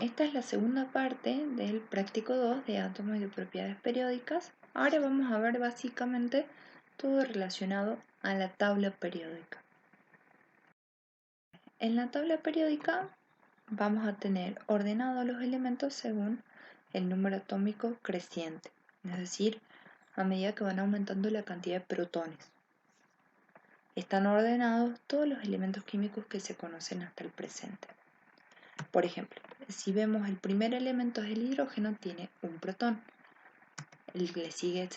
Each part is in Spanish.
esta es la segunda parte del práctico 2 de átomos y de propiedades periódicas. Ahora vamos a ver básicamente todo relacionado a la tabla periódica. En la tabla periódica vamos a tener ordenados los elementos según el número atómico creciente, es decir, a medida que van aumentando la cantidad de protones. Están ordenados todos los elementos químicos que se conocen hasta el presente. Por ejemplo, si vemos el primer elemento es el hidrógeno, tiene un protón. Le sigue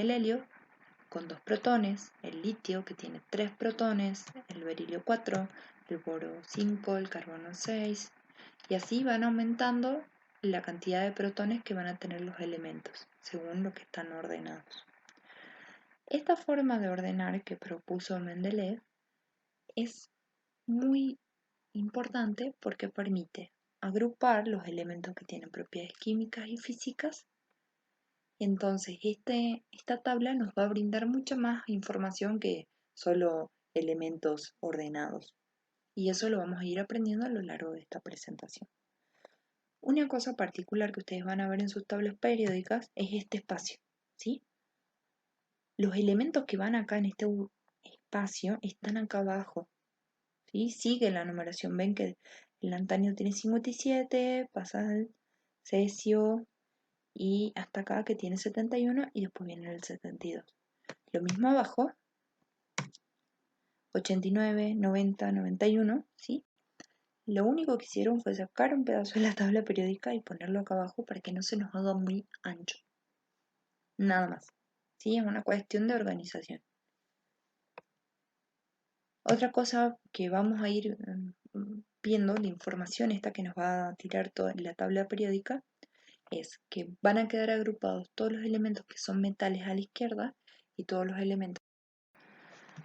el helio con 2 protones, el litio que tiene 3 protones, el berilio 4, el boro 5, el carbono 6, y así van aumentando la cantidad de protones que van a tener los elementos, según lo que están ordenados. Esta forma de ordenar que propuso Mendeleev es muy importante porque permite agrupar los elementos que tienen propiedades químicas y físicas. Entonces, esta tabla nos va a brindar mucha más información que solo elementos ordenados. Y eso lo vamos a ir aprendiendo a lo largo de esta presentación. Una cosa particular que ustedes van a ver en sus tablas periódicas es este espacio, ¿sí? Los elementos que van acá en este espacio están acá abajo, ¿sí? Sigue la numeración. Ven que el antaño tiene 57, pasa al cesio y hasta acá que tiene 71 y después viene el 72. Lo mismo abajo, 89, 90, 91, ¿sí? Lo único que hicieron fue sacar un pedazo de la tabla periódica y ponerlo acá abajo para que no se nos haga muy ancho. Nada más. ¿Sí? Es una cuestión de organización. Otra cosa que vamos a ir viendo, la información esta que nos va a tirar toda la tabla periódica, es que van a quedar agrupados todos los elementos que son metales a la izquierda y todos los elementos.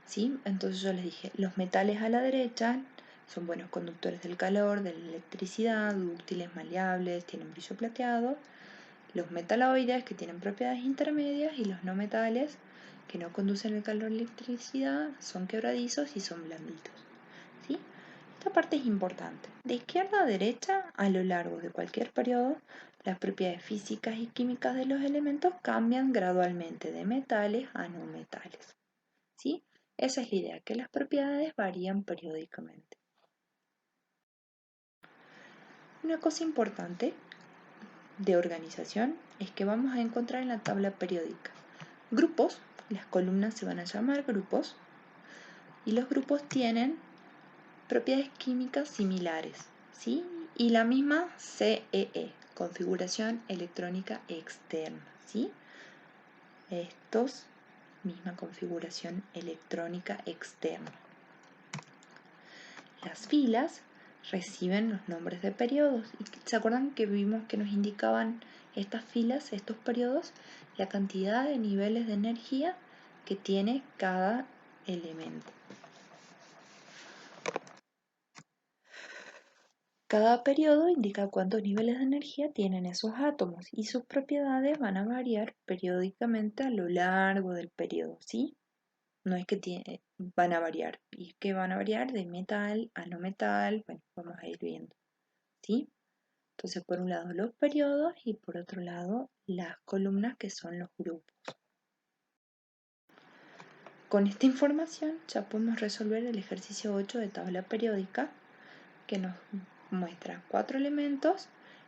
¿Sí? Entonces yo les dije, los metales a la derecha son buenos conductores del calor, de la electricidad, dúctiles, maleables, tienen brillo plateado. Los metaloides, que tienen propiedades intermedias, y los no metales, que no conducen el calor y la electricidad, son quebradizos y son blanditos. ¿Sí? Esta parte es importante. De izquierda a derecha, a lo largo de cualquier periodo, las propiedades físicas y químicas de los elementos cambian gradualmente de metales a no metales. ¿Sí? Esa es la idea, que las propiedades varían periódicamente. Una cosa importante de organización es que vamos a encontrar en la tabla periódica grupos, las columnas se van a llamar grupos, y los grupos tienen propiedades químicas similares, ¿sí? Y la misma CEE, configuración electrónica externa, ¿sí? Estos, misma configuración electrónica externa. Las filas reciben los nombres de periodos. ¿Se acuerdan que vimos que nos indicaban estas filas, estos periodos, la cantidad de niveles de energía que tiene cada elemento? Cada periodo indica cuántos niveles de energía tienen esos átomos y sus propiedades van a variar periódicamente a lo largo del periodo, ¿sí? No es que van a variar, y es que van a variar de metal a no metal, bueno, vamos a ir viendo, ¿sí? Entonces, por un lado los periodos y por otro lado las columnas, que son los grupos. Con esta información ya podemos resolver el ejercicio 8 de tabla periódica, que nos muestra 4 elementos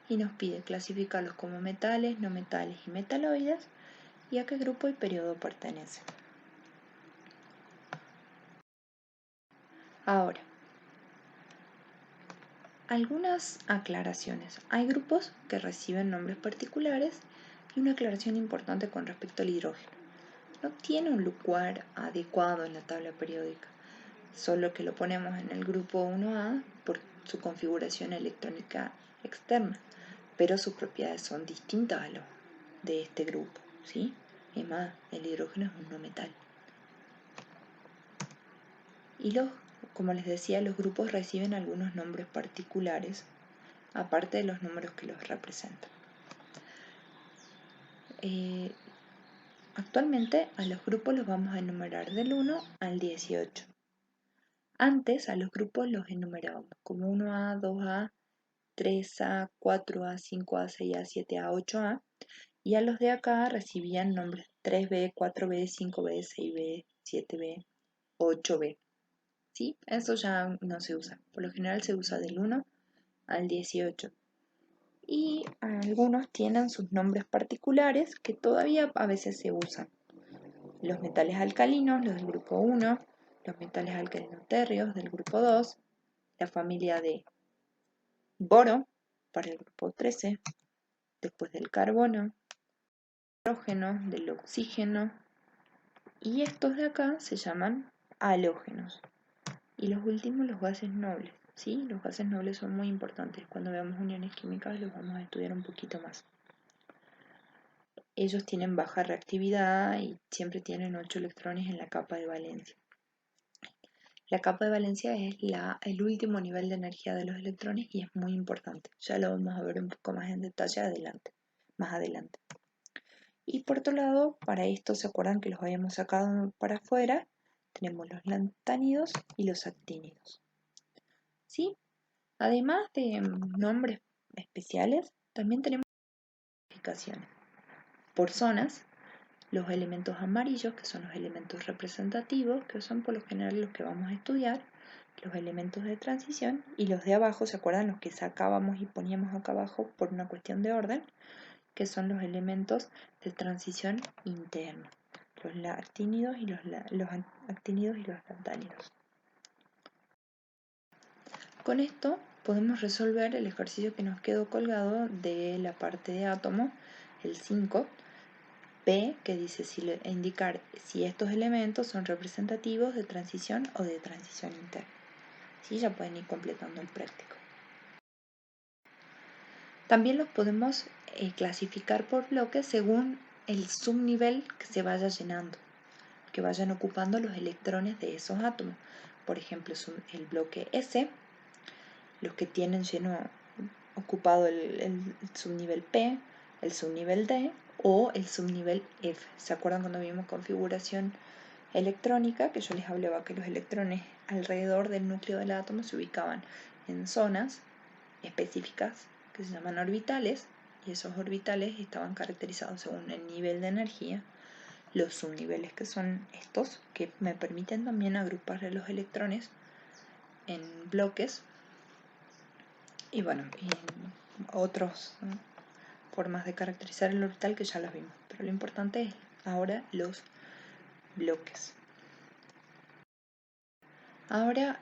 y nos pide clasificarlos como metales, no metales y metaloides, y a qué grupo y periodo pertenecen. Ahora, algunas aclaraciones. Hay grupos que reciben nombres particulares y una aclaración importante con respecto al hidrógeno. No tiene un lugar adecuado en la tabla periódica, solo que lo ponemos en el grupo 1A por su configuración electrónica externa, pero sus propiedades son distintas a las de este grupo, ¿sí? Es más, el hidrógeno es un no metal. Y como les decía, los grupos reciben algunos nombres particulares, aparte de los números que los representan. Actualmente a los grupos los vamos a enumerar del 1 al 18. Antes a los grupos los enumerábamos como 1A, 2A 3A, 4A, 5A, 6A, 7A, 8A, y a los de acá recibían nombres 3B, 4B, 5B, 6B, 7B, 8B. ¿Sí? Eso ya no se usa. Por lo general se usa del 1 al 18. Y algunos tienen sus nombres particulares que todavía a veces se usan. Los metales alcalinos, los del grupo 1, los metales alcalino-térreos del grupo 2, la familia de boro para el grupo 13, después del carbono, del hidrógeno, del oxígeno, y estos de acá se llaman halógenos. Y los últimos, los gases nobles. ¿Sí? Los gases nobles son muy importantes. Cuando veamos uniones químicas los vamos a estudiar un poquito más. Ellos tienen baja reactividad y siempre tienen 8 electrones en la capa de valencia. La capa de valencia es el último nivel de energía de los electrones y es muy importante. Ya lo vamos a ver un poco más en detalle más adelante. Y por otro lado, para esto, ¿se acuerdan que los habíamos sacado para afuera? Tenemos los lantánidos y los actínidos. ¿Sí? Además de nombres especiales, también tenemos clasificaciones por zonas. Los elementos amarillos, que son los elementos representativos, que son por lo general los que vamos a estudiar, los elementos de transición, y los de abajo, ¿se acuerdan? Los que sacábamos y poníamos acá abajo por una cuestión de orden, que son los elementos de transición interna, los actínidos y los actínidos y los lantánidos. Con esto podemos resolver el ejercicio que nos quedó colgado de la parte de átomo, el 5, P, que dice indicar si estos elementos son representativos de transición o de transición interna. ¿Sí? Ya pueden ir completando el práctico. También los podemos clasificar por bloques según el subnivel que se vaya llenando, que vayan ocupando los electrones de esos átomos. Por ejemplo, el bloque S, los que tienen ocupado el subnivel P, el subnivel D o el subnivel F. ¿Se acuerdan cuando vimos configuración electrónica? Que yo les hablaba que los electrones alrededor del núcleo del átomo se ubicaban en zonas específicas que se llaman orbitales, y esos orbitales estaban caracterizados según el nivel de energía. Los subniveles, que son estos, que me permiten también agrupar los electrones en bloques, y bueno, y otras formas de caracterizar el orbital que ya las vimos, pero lo importante es ahora los bloques. Ahora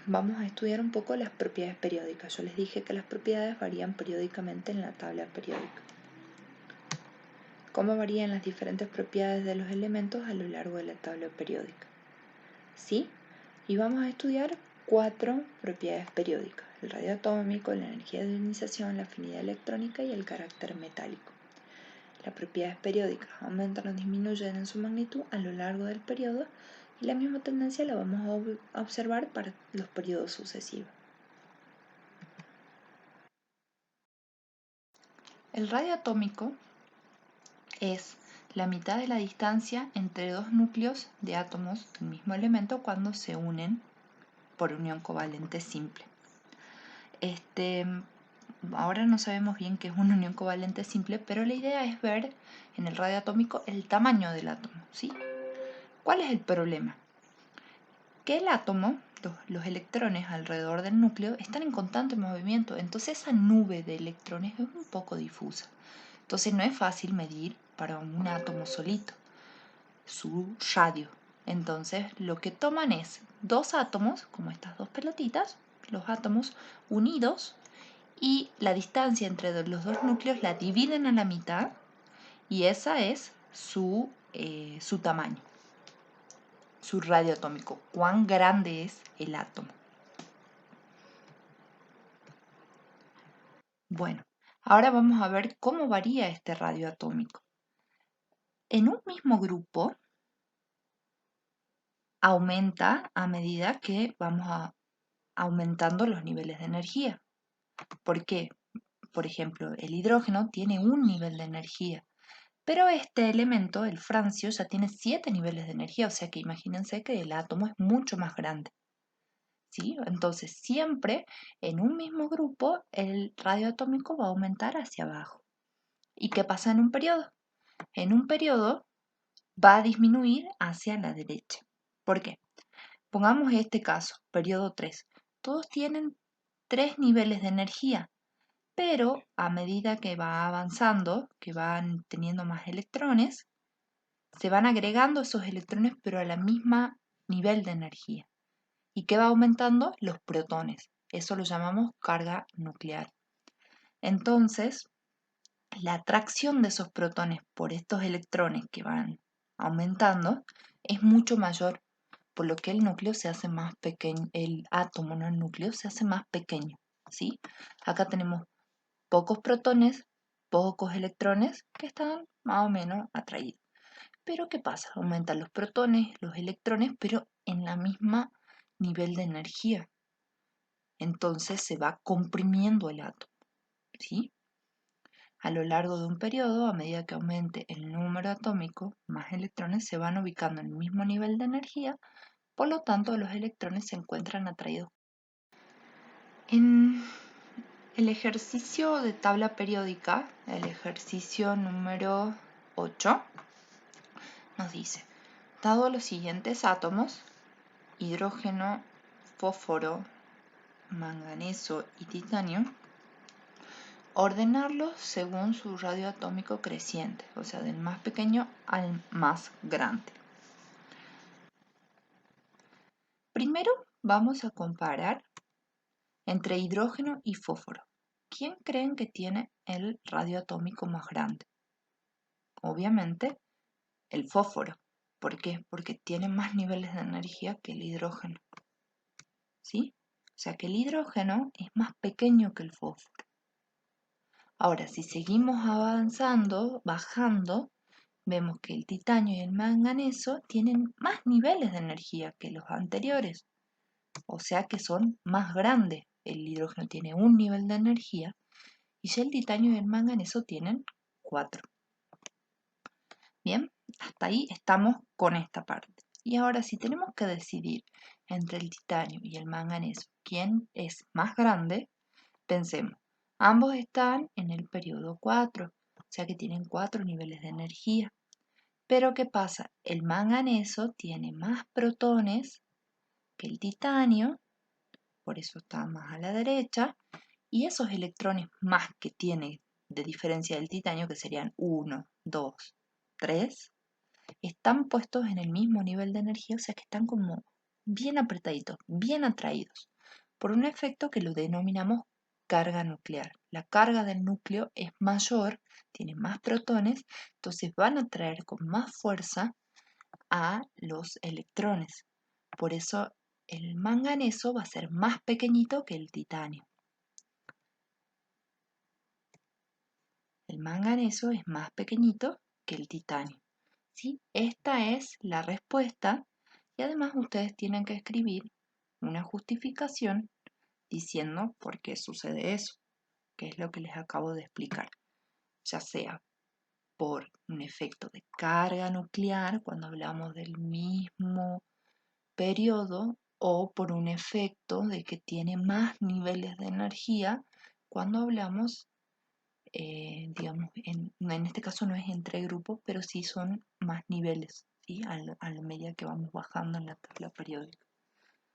vamos a estudiar un poco las propiedades periódicas. Yo les dije que las propiedades varían periódicamente en la tabla periódica. ¿Cómo varían las diferentes propiedades de los elementos a lo largo de la tabla periódica? ¿Sí? Y vamos a estudiar 4 propiedades periódicas: el radio atómico, la energía de ionización, la afinidad electrónica y el carácter metálico. Las propiedades periódicas aumentan o disminuyen en su magnitud a lo largo del periodo, y la misma tendencia la vamos a observar para los periodos sucesivos. El radio atómico es la mitad de la distancia entre dos núcleos de átomos del mismo elemento cuando se unen por unión covalente simple. Ahora no sabemos bien qué es una unión covalente simple, pero la idea es ver en el radio atómico el tamaño del átomo, ¿sí? ¿Cuál es el problema? Que el átomo, los electrones alrededor del núcleo, están en constante movimiento, entonces esa nube de electrones es un poco difusa. Entonces no es fácil medir para un átomo solito su radio. Entonces lo que toman es dos átomos, como estas dos pelotitas, los átomos unidos, y la distancia entre los dos núcleos la dividen a la mitad, y esa es su tamaño, su radio atómico, cuán grande es el átomo. Bueno, ahora vamos a ver cómo varía este radio atómico. En un mismo grupo aumenta a medida que vamos aumentando los niveles de energía. ¿Por qué? Por ejemplo, el hidrógeno tiene un nivel de energía, pero este elemento, el francio, ya tiene 7 niveles de energía, o sea que imagínense que el átomo es mucho más grande. ¿sí? Entonces siempre en un mismo grupo el radio atómico va a aumentar hacia abajo. ¿Y qué pasa en un periodo? En un periodo va a disminuir hacia la derecha. ¿Por qué? Pongamos este caso, periodo 3. Todos tienen 3 niveles de energía, pero a medida que va avanzando, que van teniendo más electrones, se van agregando esos electrones pero a la misma nivel de energía. ¿Y qué va aumentando? Los protones. Eso lo llamamos carga nuclear. Entonces, la atracción de esos protones por estos electrones que van aumentando es mucho mayor, por lo que el núcleo se hace más pequeño, el átomo, no el núcleo, se hace más pequeño, ¿sí? Acá tenemos pocos protones, pocos electrones que están más o menos atraídos. Pero ¿qué pasa? Aumentan los protones, los electrones, pero en la misma nivel de energía. Entonces se va comprimiendo el átomo, ¿sí? A lo largo de un periodo, a medida que aumente el número atómico, más electrones se van ubicando en el mismo nivel de energía, por lo tanto los electrones se encuentran atraídos. En el ejercicio de tabla periódica, el ejercicio número 8, nos dice, dado los siguientes átomos, hidrógeno, fósforo, manganeso y titanio, ordenarlos según su radio atómico creciente, o sea, del más pequeño al más grande. Primero vamos a comparar entre hidrógeno y fósforo. ¿Quién creen que tiene el radio atómico más grande? Obviamente el fósforo. ¿Por qué? Porque tiene más niveles de energía que el hidrógeno. ¿Sí? O sea que el hidrógeno es más pequeño que el fósforo. Ahora, si seguimos avanzando, bajando, vemos que el titanio y el manganeso tienen más niveles de energía que los anteriores, o sea que son más grandes. El hidrógeno tiene un nivel de energía y ya el titanio y el manganeso tienen 4. Bien, hasta ahí estamos con esta parte. Y ahora si tenemos que decidir entre el titanio y el manganeso quién es más grande, pensemos, ambos están en el periodo 4, o sea que tienen 4 niveles de energía. Pero ¿qué pasa? El manganeso tiene más protones que el titanio, por eso está más a la derecha, y esos electrones más que tiene de diferencia del titanio, que serían 1, 2, 3, están puestos en el mismo nivel de energía, o sea que están como bien apretaditos, bien atraídos, por un efecto que lo denominamos carga nuclear. La carga del núcleo es mayor, tiene más protones, entonces van a atraer con más fuerza a los electrones. Por eso el manganeso va a ser más pequeñito que el titanio. El manganeso es más pequeñito que el titanio. ¿Sí? Esta es la respuesta y además ustedes tienen que escribir una justificación diciendo por qué sucede eso, que es lo que les acabo de explicar, ya sea por un efecto de carga nuclear cuando hablamos del mismo periodo o por un efecto de que tiene más niveles de energía cuando hablamos, digamos, en este caso no es entre grupos, pero sí son más niveles, ¿sí? A la medida que vamos bajando en la tabla periódica.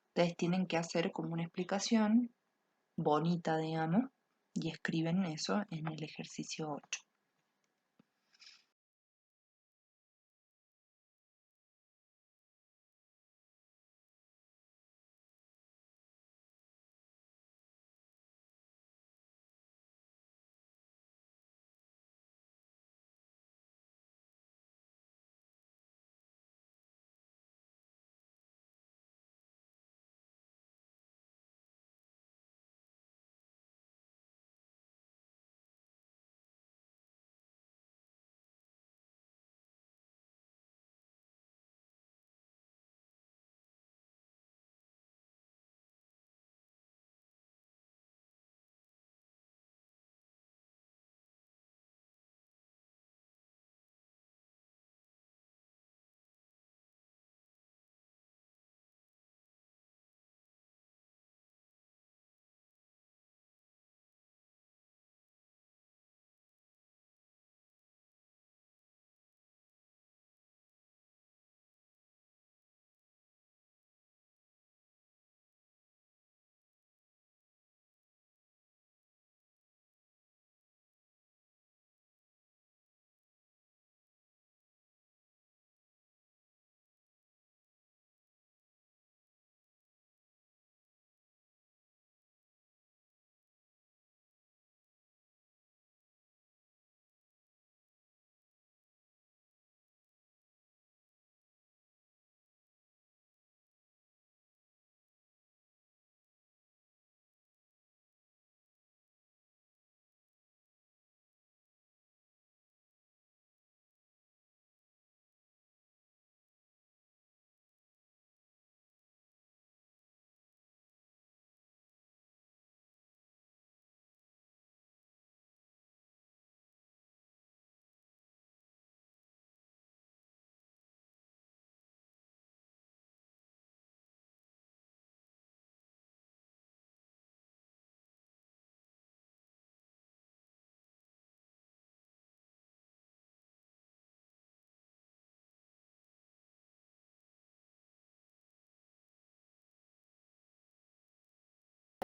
Ustedes tienen que hacer como una explicación bonita, digamos, y escriben eso en el ejercicio 8.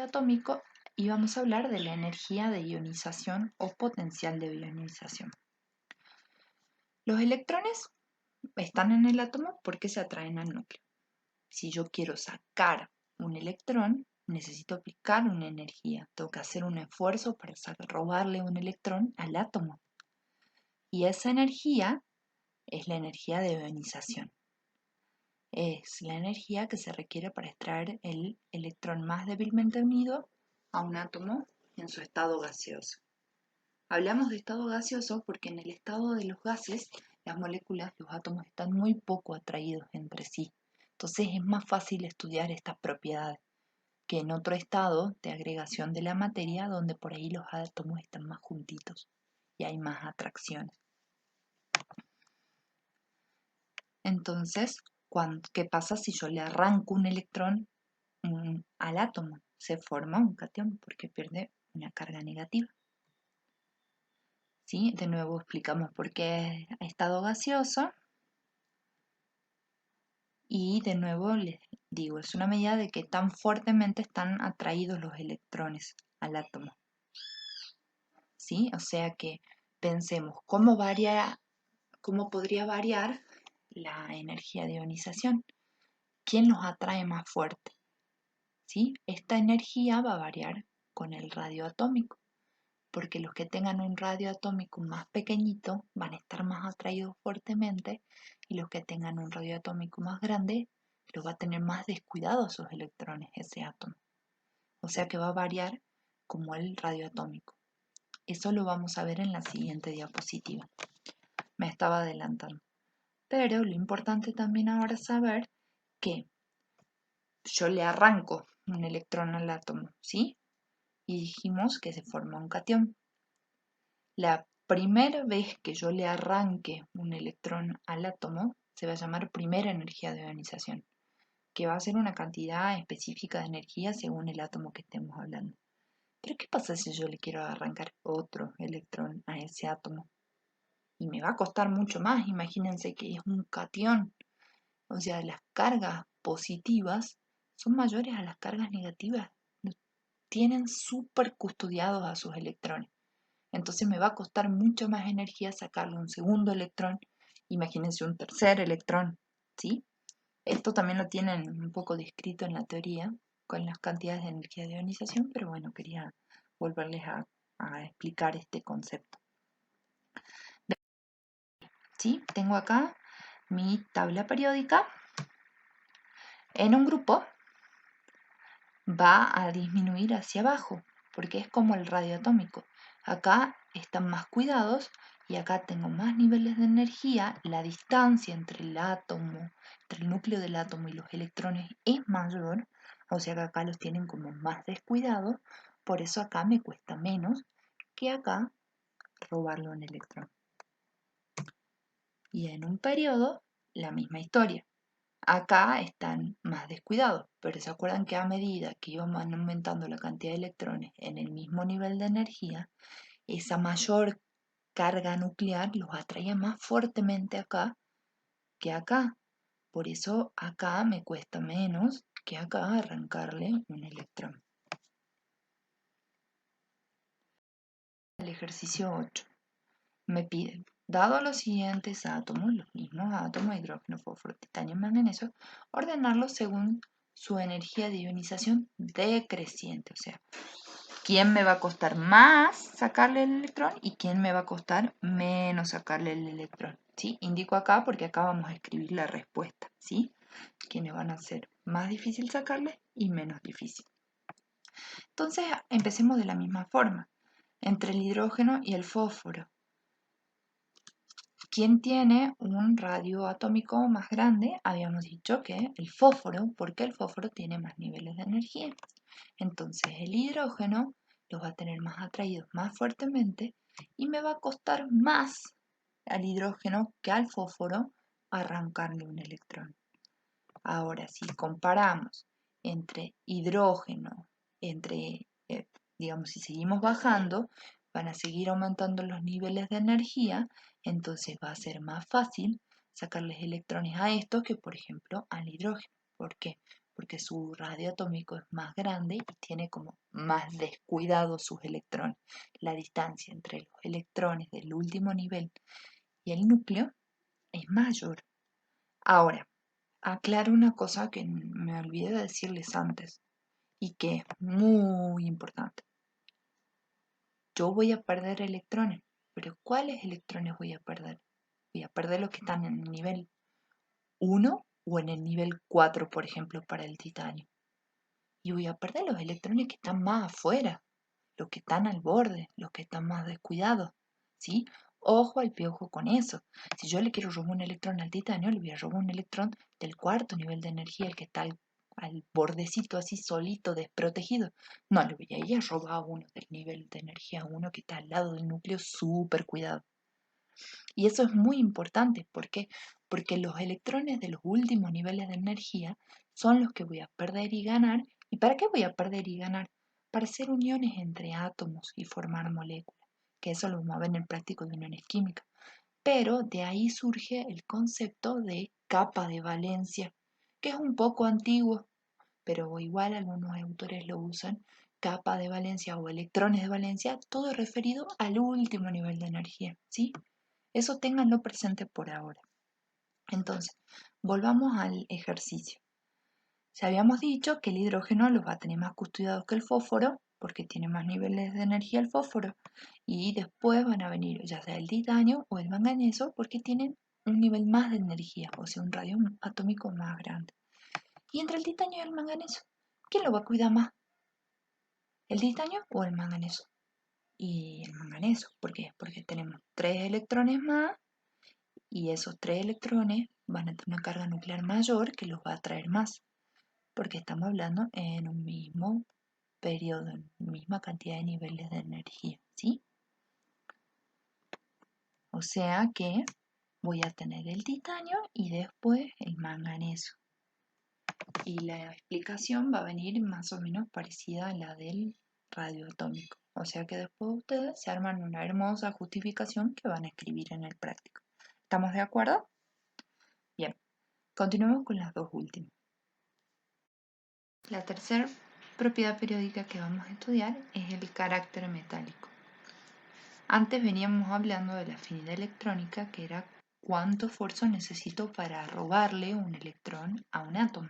atómico y vamos a hablar de la energía de ionización o potencial de ionización. Los electrones están en el átomo porque se atraen al núcleo. Si yo quiero sacar un electrón, necesito aplicar una energía. Tengo que hacer un esfuerzo para robarle un electrón al átomo. Y esa energía es la energía de ionización. Es la energía que se requiere para extraer el electrón más débilmente unido a un átomo en su estado gaseoso. Hablamos de estado gaseoso porque en el estado de los gases, las moléculas, los átomos están muy poco atraídos entre sí. Entonces es más fácil estudiar estas propiedades que en otro estado de agregación de la materia donde por ahí los átomos están más juntitos y hay más atracciones. Entonces, ¿qué pasa si yo le arranco un electrón al átomo? Se forma un catión porque pierde una carga negativa. ¿Sí? De nuevo explicamos por qué es estado gaseoso. Y de nuevo les digo, es una medida de que tan fuertemente están atraídos los electrones al átomo. ¿Sí? O sea que pensemos cómo podría variar la energía de ionización. ¿Quién los atrae más fuerte? ¿Sí? Esta energía va a variar con el radio atómico, porque los que tengan un radio atómico más pequeñito van a estar más atraídos fuertemente y los que tengan un radio atómico más grande los va a tener más descuidados sus electrones, ese átomo. O sea que va a variar como el radio atómico. Eso lo vamos a ver en la siguiente diapositiva. Me estaba adelantando. Pero lo importante también ahora es saber que yo le arranco un electrón al átomo, ¿sí? Y dijimos que se forma un catión. La primera vez que yo le arranque un electrón al átomo se va a llamar primera energía de ionización, que va a ser una cantidad específica de energía según el átomo que estemos hablando. Pero ¿qué pasa si yo le quiero arrancar otro electrón a ese átomo? Y me va a costar mucho más, imagínense que es un catión. O sea, las cargas positivas son mayores a las cargas negativas. Tienen súper custodiados a sus electrones. Entonces me va a costar mucho más energía sacarle un segundo electrón. Imagínense un tercer electrón, ¿sí? Esto también lo tienen un poco descrito en la teoría con las cantidades de energía de ionización, pero bueno, quería volverles a explicar este concepto. ¿Sí? Tengo acá mi tabla periódica. En un grupo va a disminuir hacia abajo, porque es como el radio atómico. Acá están más cuidados y acá tengo más niveles de energía. La distancia entre el átomo, entre el núcleo del átomo y los electrones es mayor, o sea que acá los tienen como más descuidados, por eso acá me cuesta menos que acá robarle un electrón. Y en un periodo, la misma historia. Acá están más descuidados, pero se acuerdan que a medida que íbamos aumentando la cantidad de electrones en el mismo nivel de energía, esa mayor carga nuclear los atraía más fuertemente acá que acá. Por eso acá me cuesta menos que acá arrancarle un electrón. El ejercicio 8 me pide, dado los siguientes átomos, los mismos átomos, hidrógeno, fósforo, titanio, manganeso, ordenarlos según su energía de ionización decreciente. O sea, ¿quién me va a costar más sacarle el electrón y quién me va a costar menos sacarle el electrón? ¿Sí? Indico acá porque acá vamos a escribir la respuesta. ¿Sí? ¿Quiénes van a ser más difícil sacarle y menos difícil? Entonces, empecemos de la misma forma. Entre el hidrógeno y el fósforo. ¿Quién tiene un radio atómico más grande? Habíamos dicho que el fósforo, porque el fósforo tiene más niveles de energía. Entonces el hidrógeno los va a tener más atraídos más fuertemente y me va a costar más al hidrógeno que al fósforo arrancarle un electrón. Ahora, si comparamos entre hidrógeno, digamos, si seguimos bajando, van a seguir aumentando los niveles de energía, entonces va a ser más fácil sacarles electrones a estos que, por ejemplo, al hidrógeno. ¿Por qué? porque su radio atómico es más grande y tiene como más descuidados sus electrones. La distancia entre los electrones del último nivel y el núcleo es mayor. Ahora, aclaro una cosa que me olvidé de decirles antes y que es muy importante. Yo voy a perder electrones, pero ¿cuáles electrones voy a perder? Voy a perder los que están en el nivel 1 o en el nivel 4, por ejemplo, para el titanio. Y voy a perder los electrones que están más afuera, los que están al borde, los que están más descuidados, ¿sí? Ojo al piojo con eso. Si yo le quiero robar un electrón al titanio, le voy a robar un electrón del cuarto nivel de energía, el que está al bordecito así solito, desprotegido. No, le voy a ir a robar uno del nivel de energía uno que está al lado del núcleo, súper cuidado. Y eso es muy importante. ¿Por qué? Porque los electrones de los últimos niveles de energía son los que voy a perder y ganar. ¿Y para qué voy a perder y ganar? Para hacer uniones entre átomos y formar moléculas, que eso lo vamos a ver en el práctico de uniones químicas. Pero de ahí surge el concepto de capa de valencia, que es un poco antiguo, pero igual algunos autores lo usan, capa de valencia o electrones de valencia, todo referido al último nivel de energía, ¿sí? Eso ténganlo presente por ahora. Entonces, volvamos al ejercicio. Ya habíamos dicho que el hidrógeno los va a tener más custodiados que el fósforo, porque tiene más niveles de energía el fósforo, y después van a venir ya sea el titanio o el manganeso, porque tienen un nivel más de energía, o sea, un radio atómico más grande. Y entre el titanio y el manganeso, ¿quién lo va a cuidar más? ¿El titanio o el manganeso? Y el manganeso, ¿por qué? Porque tenemos 3 electrones más y esos 3 electrones van a tener una carga nuclear mayor que los va a atraer más, porque estamos hablando en un mismo periodo, en misma cantidad de niveles de energía, ¿sí? O sea que voy a tener el titanio y después el manganeso. Y la explicación va a venir más o menos parecida a la del radioatómico. O sea que después ustedes se arman una hermosa justificación que van a escribir en el práctico. ¿Estamos de acuerdo? Bien, continuemos con las dos últimas. La tercera propiedad periódica que vamos a estudiar es el carácter metálico. Antes veníamos hablando de la afinidad electrónica, que era cuánto esfuerzo necesito para robarle un electrón a un átomo.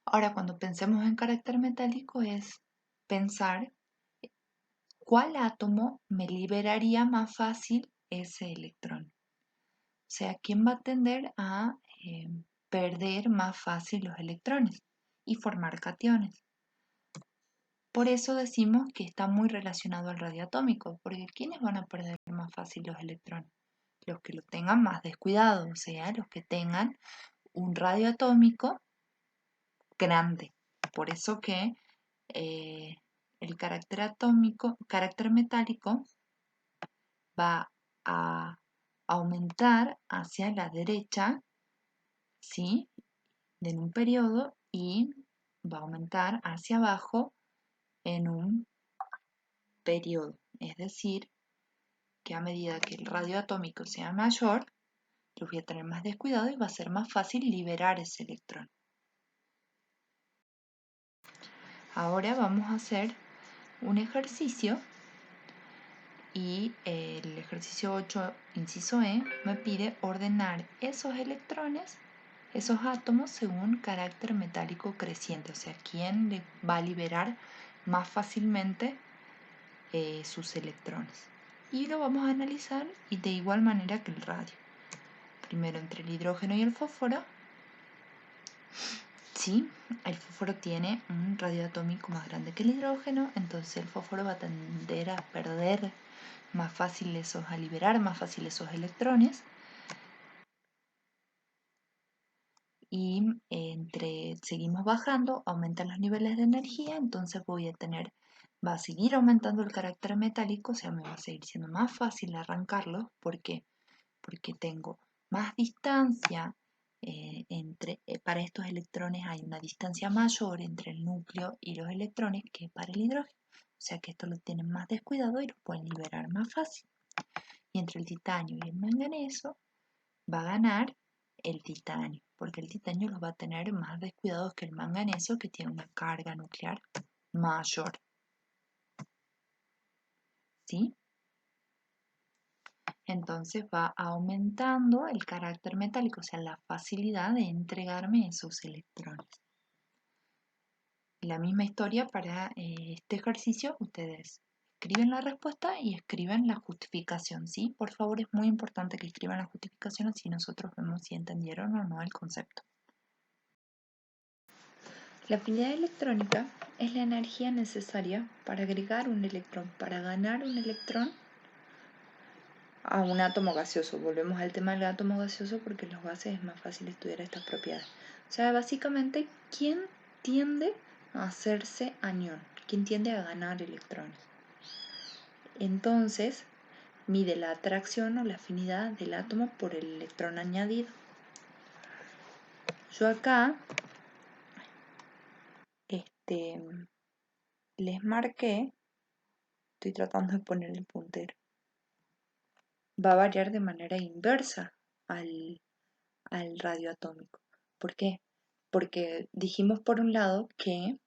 Ahora, cuando pensemos en carácter metálico es pensar cuál átomo me liberaría más fácil ese electrón. O sea, ¿quién va a tender a perder más fácil los electrones y formar cationes? Por eso decimos que está muy relacionado al radioatómico, porque ¿quiénes van a perder más fácil los electrones? Los que lo tengan más descuidado, o sea, los que tengan un radioatómico grande. Por eso que el carácter metálico va a aumentar hacia la derecha, ¿sí? En un periodo y va a aumentar hacia abajo en un periodo. Es decir, que a medida que el radio atómico sea mayor, lo voy a tener más descuidado y va a ser más fácil liberar ese electrón. Ahora vamos a hacer un ejercicio y el ejercicio 8, inciso E, me pide ordenar esos electrones, esos átomos según carácter metálico creciente, o sea, quién le va a liberar más fácilmente sus electrones. Y lo vamos a analizar y de igual manera que el radio. Primero entre el hidrógeno y el fósforo. Sí, el fósforo tiene un radio atómico más grande que el hidrógeno, entonces el fósforo va a tender a perder más fácil a liberar más fácil esos electrones. Y seguimos bajando, aumentan los niveles de energía, entonces va a seguir aumentando el carácter metálico, o sea, me va a seguir siendo más fácil arrancarlo. ¿Por qué? Porque tengo más distancia para estos electrones hay una distancia mayor entre el núcleo y los electrones que para el hidrógeno. O sea que estos lo tienen más descuidado y los pueden liberar más fácil. Y entre el titanio y el manganeso va a ganar el titanio, porque el titanio los va a tener más descuidados que el manganeso, que tiene una carga nuclear mayor. ¿Sí? Entonces va aumentando el carácter metálico, o sea, la facilidad de entregarme esos electrones. La misma historia para este ejercicio, ustedes escriben la respuesta y escriben la justificación, ¿sí? Por favor, es muy importante que escriban la justificación, así nosotros vemos si entendieron o no el concepto. La afinidad electrónica es la energía necesaria para agregar un electrón, para ganar un electrón a un átomo gaseoso. Volvemos al tema del átomo gaseoso porque en los gases es más fácil estudiar estas propiedades. O sea, básicamente, ¿quién tiende a hacerse anión? ¿Quién tiende a ganar electrones? Entonces, mide la atracción o la afinidad del átomo por el electrón añadido. Yo acá les marqué, estoy tratando de poner el puntero, va a variar de manera inversa al radioatómico. ¿Por qué? Porque dijimos por un lado que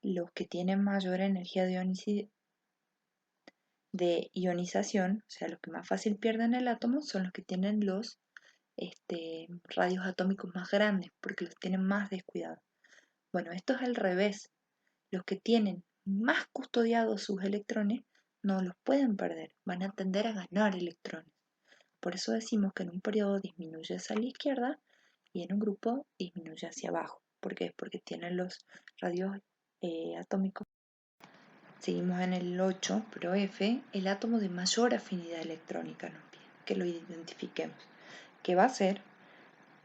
los que tienen mayor energía de ionización, o sea, los que más fácil pierden el átomo, son los que tienen los radios atómicos más grandes, porque los tienen más descuidados. Bueno, esto es al revés. Los que tienen más custodiados sus electrones no los pueden perder, van a tender a ganar electrones. Por eso decimos que en un periodo disminuye hacia la izquierda y en un grupo disminuye hacia abajo. ¿Por qué? Porque tienen los radios atómicos. Seguimos en el 8, pero F, el átomo de mayor afinidad electrónica nos pide que lo identifiquemos, que va a ser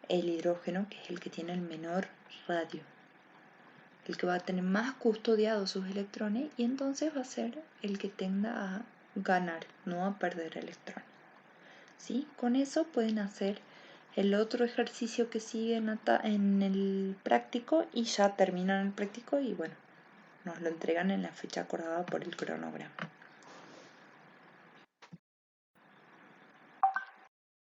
el hidrógeno, que es el que tiene el menor radio, el que va a tener más custodiados sus electrones y entonces va a ser el que tenda a ganar, no a perder electrones. ¿Sí? Con eso pueden hacer el otro ejercicio que sigue en el práctico y ya terminan el práctico y bueno, nos lo entregan en la fecha acordada por el cronograma.